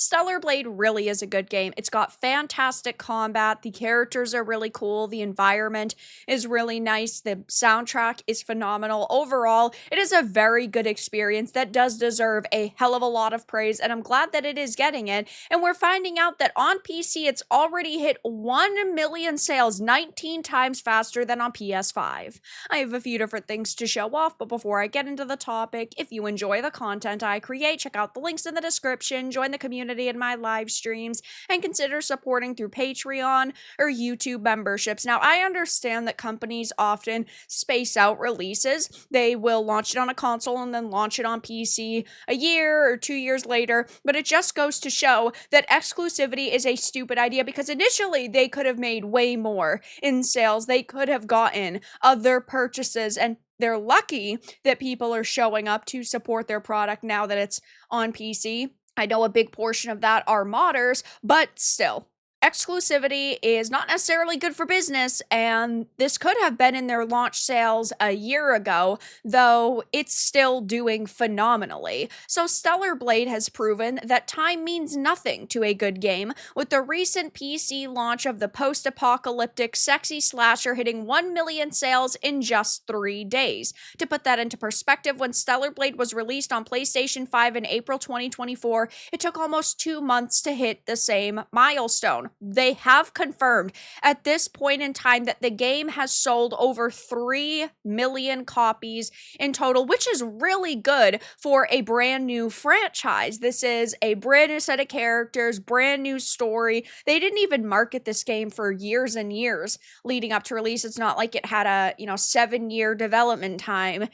Stellar Blade really is a good game. It's got fantastic combat. The characters are really cool. The environment is really nice. The soundtrack is phenomenal. Overall, it is a very good experience that does deserve a hell of a lot of praise, and I'm glad that it is getting it. And we're finding out that on PC, it's already hit 1 million sales 19 times faster than on PS5. I have a few different things to show off, but before I get into the topic, if you enjoy the content I create, check out the links in the description, join the community in my live streams, and consider supporting through Patreon or YouTube memberships. Now, I understand that companies often space out releases. They will launch it on a console and then launch it on PC a year or 2 years later, but it just goes to show that exclusivity is a stupid idea because initially they could have made way more in sales. They could have gotten other purchases, and they're lucky that people are showing up to support their product now that it's on PC. I know a big portion of that are modders, but still, exclusivity is not necessarily good for business, and this could have been in their launch sales a year ago, though it's still doing phenomenally. So Stellar Blade has proven that time means nothing to a good game, with the recent PC launch of the post-apocalyptic sexy slasher hitting 1 million sales in just 3 days. To put that into perspective, when Stellar Blade was released on PlayStation 5 in April 2024, it took almost 2 months to hit the same milestone. They have confirmed at this point in time that the game has sold over 3 million copies in total, which is really good for a brand new franchise. This is a brand new set of characters, brand new story. They didn't even market this game for years and years leading up to release. It's not like it had a, 7-year development time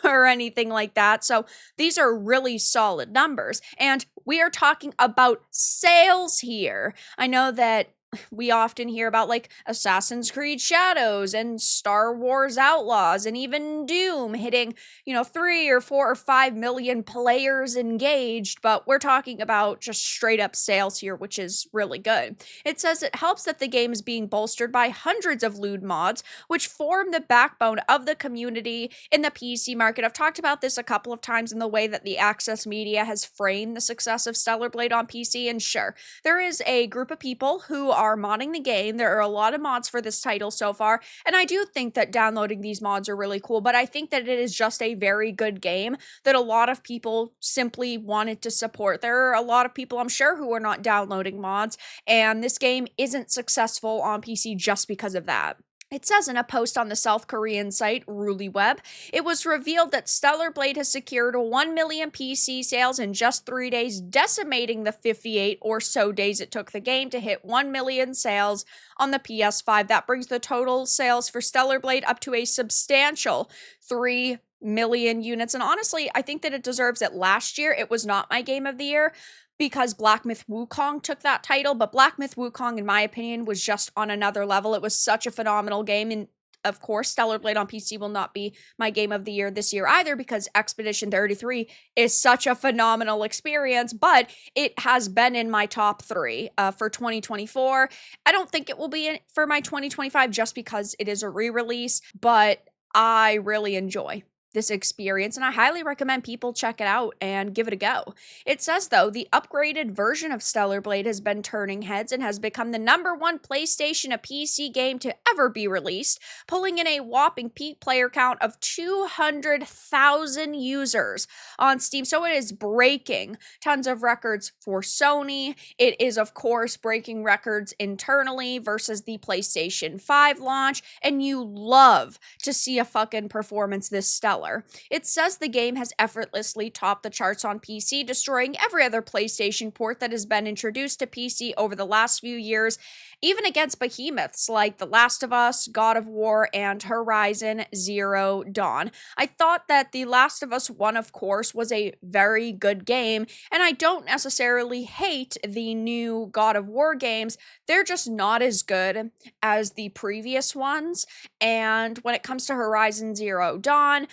or anything like that. So these are really solid numbers. And we are talking about sales here. I know that we often hear about like Assassin's Creed Shadows and Star Wars Outlaws and even Doom hitting, 3 or 4 or 5 million players engaged, but we're talking about just straight up sales here, which is really good. It says it helps that the game is being bolstered by hundreds of lewd mods, which form the backbone of the community in the PC market. I've talked about this a couple of times in the way that the Access Media has framed the success of Stellar Blade on PC, and sure, there is a group of people who are modding the game. There are a lot of mods for this title so far, and I do think that downloading these mods are really cool, but I think that it is just a very good game that a lot of people simply wanted to support. There are a lot of people, I'm sure, who are not downloading mods, and this game isn't successful on PC just because of that. It says in a post on the South Korean site RuliWeb, it was revealed that Stellar Blade has secured 1 million PC sales in just 3 days, decimating the 58 or so days it took the game to hit 1 million sales on the PS5. That brings the total sales for Stellar Blade up to a substantial 3 million units. And honestly, I think that it deserves it. Last year, it was not my game of the year, because Black Myth Wukong took that title, but Black Myth Wukong, in my opinion, was just on another level. It was such a phenomenal game, and of course, Stellar Blade on PC will not be my game of the year this year either, because Expedition 33 is such a phenomenal experience, but it has been in my top 3 for 2024. I don't think it will be for my 2025 just because it is a re-release, but I really enjoy this experience, and I highly recommend people check it out and give it a go. It says, though, the upgraded version of Stellar Blade has been turning heads and has become the #1 PlayStation a PC game to ever be released, pulling in a whopping peak player count of 200,000 users on Steam. So it is breaking tons of records for Sony. It is, of course, breaking records internally versus the PlayStation 5 launch, and you love to see a fucking performance this stellar. It says the game has effortlessly topped the charts on PC, destroying every other PlayStation port that has been introduced to PC over the last few years, even against behemoths like The Last of Us, God of War, and Horizon Zero Dawn. I thought that The Last of Us 1, of course, was a very good game, and I don't necessarily hate the new God of War games. They're just not as good as the previous ones, and when it comes to Horizon Zero Dawn,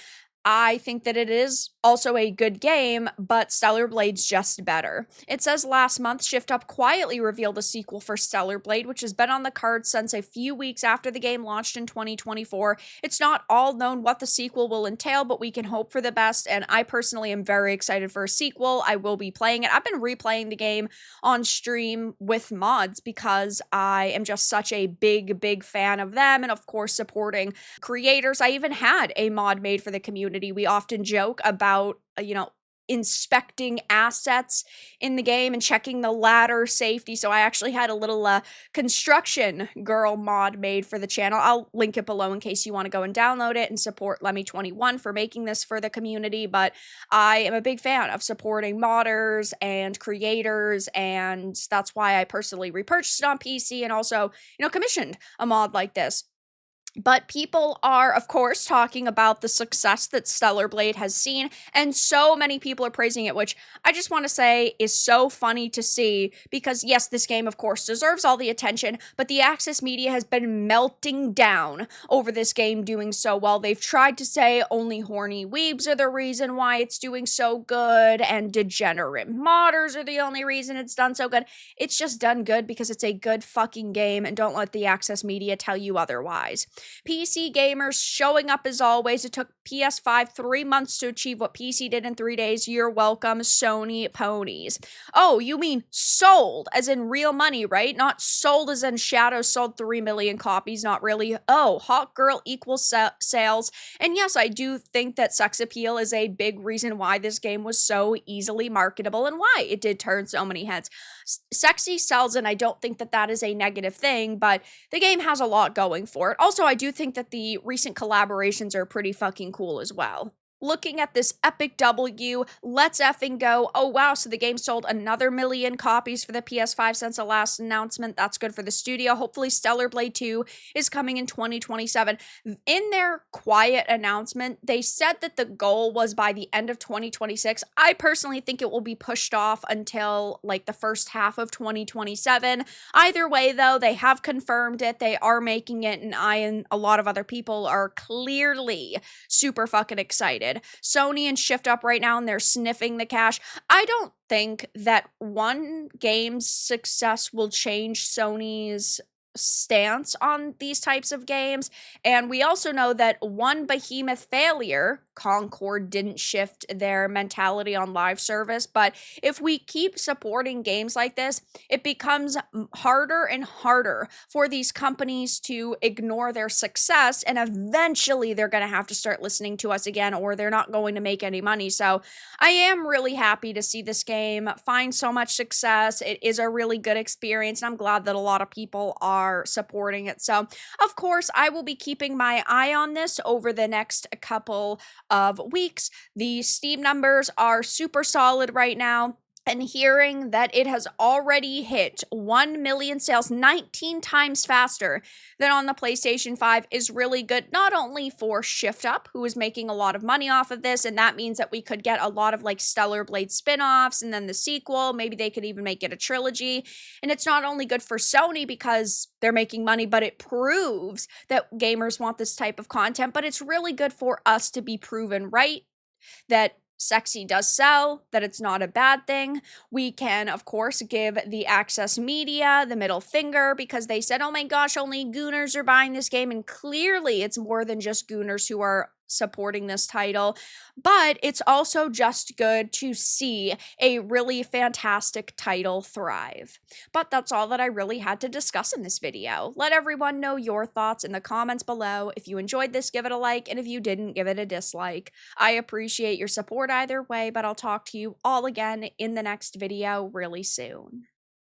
I think that it is also a good game, but Stellar Blade's just better. It says last month, Shift Up quietly revealed a sequel for Stellar Blade, which has been on the cards since a few weeks after the game launched in 2024. It's not all known what the sequel will entail, but we can hope for the best, and I personally am very excited for a sequel. I will be playing it. I've been replaying the game on stream with mods because I am just such a big fan of them, and of course supporting creators. I even had a mod made for the community. We often joke about, inspecting assets in the game and checking the ladder safety. So I actually had a little construction girl mod made for the channel. I'll link it below in case you want to go and download it and support Lemmy21 for making this for the community. But I am a big fan of supporting modders and creators, and that's why I personally repurchased it on PC and also, commissioned a mod like this. But people are, of course, talking about the success that Stellar Blade has seen, and so many people are praising it, which I just want to say is so funny to see, because yes, this game, of course, deserves all the attention, but the Access media has been melting down over this game doing so well. They've tried to say only horny weebs are the reason why it's doing so good, and degenerate modders are the only reason it's done so good. It's just done good because it's a good fucking game, and don't let the Access media tell you otherwise. PC gamers showing up as always. It took PS5 3 months to achieve what PC did in 3 days. You're welcome, Sony ponies. Oh, you mean sold, as in real money, right? Not sold as in Shadow sold 3 million copies, not really. Oh, hot girl equals sales. And yes, I do think that sex appeal is a big reason why this game was so easily marketable and why it did turn so many heads. Sexy sells, and I don't think that that is a negative thing, but the game has a lot going for it. Also, I do think that the recent collaborations are pretty fucking cool as well. Looking at this epic W, let's effing go. Oh wow, so the game sold another 1 million copies for the PS5 since the last announcement. That's good for the studio. Hopefully Stellar Blade 2 is coming in 2027. In their quiet announcement, they said that the goal was by the end of 2026. I personally think it will be pushed off until like the first half of 2027. Either way though, they have confirmed it. They are making it, and I and a lot of other people are clearly super fucking excited. Sony and Shift Up right now, and they're sniffing the cash. I don't think that one game's success will change Sony's stance on these types of games. And we also know that one behemoth failure, Concord, didn't shift their mentality on live service. But if we keep supporting games like this, it becomes harder and harder for these companies to ignore their success, and eventually they're going to have to start listening to us again, or they're not going to make any money. So I am really happy to see this game find so much success. It is a really good experience, and I'm glad that a lot of people are supporting it. So, of course, I will be keeping my eye on this over the next couple of weeks. The Steam numbers are super solid right now. And hearing that it has already hit 1 million sales 19 times faster than on the PlayStation 5 is really good, not only for Shift Up, who is making a lot of money off of this, and that means that we could get a lot of like Stellar Blade spin-offs and then the sequel. Maybe they could even make it a trilogy. And it's not only good for Sony because they're making money, but it proves that gamers want this type of content. But it's really good for us to be proven right, that sexy does sell, that it's not a bad thing. We can, of course, give the Access media the middle finger because they said, oh my gosh, only gooners are buying this game. And clearly it's more than just gooners who are supporting this title, but it's also just good to see a really fantastic title thrive. But that's all that I really had to discuss in this video. Let everyone know your thoughts in the comments below. If you enjoyed this, give it a like, and if you didn't, give it a dislike. I appreciate your support either way, but I'll talk to you all again in the next video really soon.